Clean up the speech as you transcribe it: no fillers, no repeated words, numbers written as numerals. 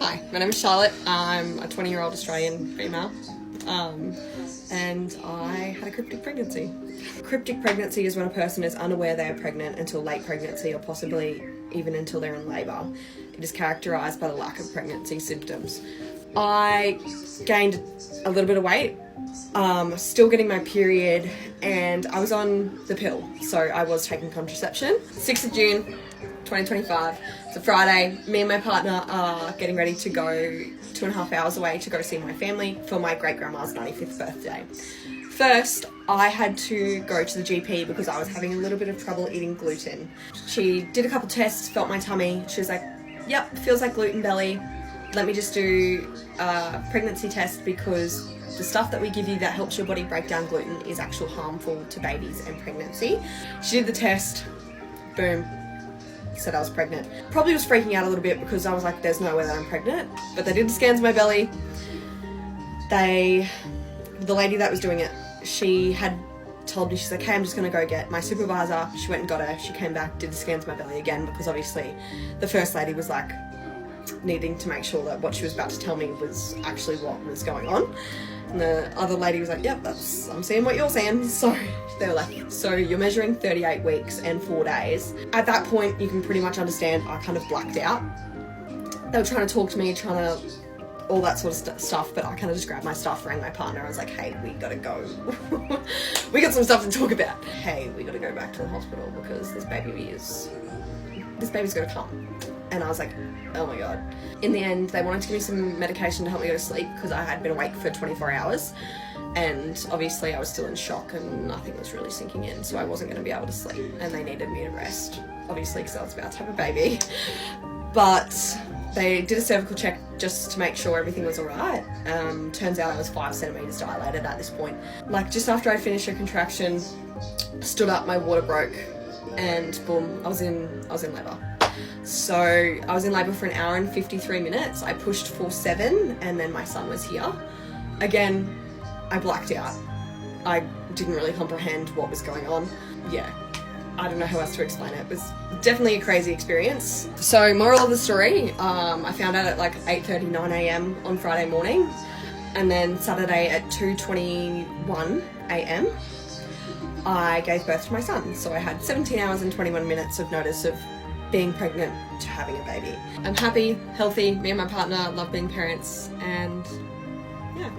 Hi, my name is Charlotte. I'm a 20-year-old Australian female, and I had a cryptic pregnancy. Cryptic pregnancy is when a person is unaware they are pregnant until late pregnancy or possibly even until they're in labour. It is characterised by the lack of pregnancy symptoms. I gained a little bit of weight, still getting my period, and I was on the pill, so I was taking contraception. 6th of June 2025, it's a Friday. Me and my partner are getting ready to go 2.5 hours away to go see my family for my great-grandma's 95th birthday. First, I had to go to the GP because I was having a little bit of trouble eating gluten. She did a couple tests, felt my tummy. She was like, yep, feels like gluten belly. Let me just do a pregnancy test because the stuff that we give you that helps your body break down gluten is actually harmful to babies and pregnancy. She did the test, boom, said I was pregnant. Probably was freaking out a little bit because I was like, there's no way that I'm pregnant. But they did the scans of my belly. The lady that was doing it, she had told me, she's like, hey, I'm just gonna go get my supervisor. She went and got her. She came back, did the scans of my belly again because obviously the first lady was like needing to make sure that what she was about to tell me was actually what was going on. And the other lady was like, yep, I'm seeing what you're seeing. So they were like, so you're measuring 38 weeks and 4 days. At that point, you can pretty much understand I kind of blacked out. They were trying to talk to me, all that sort of stuff, but I kind of just grabbed my stuff, rang my partner. I was like, hey, we gotta go. We got some stuff to talk about. Hey, we gotta go back to the hospital because this baby's gotta come. And I was like, oh my God. In the end, they wanted to give me some medication to help me go to sleep because I had been awake for 24 hours. And obviously I was still in shock and nothing was really sinking in, so I wasn't going to be able to sleep. And they needed me to rest, obviously, because I was about to have a baby. But they did a cervical check just to make sure everything was all right. Turns out I was 5 centimetres dilated at this point. Like, just after I finished a contraction, stood up, my water broke, and boom, I was in labour. So I was in labour for 1 hour and 53 minutes. I pushed for 7 and then my son was here. Again, I blacked out. I didn't really comprehend what was going on. Yeah, I don't know how else to explain it. It was definitely a crazy experience. So moral of the story, I found out at like 8:30, 9 a.m. on Friday morning, and then Saturday at 2:21 a.m. I gave birth to my son. So I had 17 hours and 21 minutes of notice of being pregnant to having a baby. I'm happy, healthy, me and my partner love being parents, and yeah.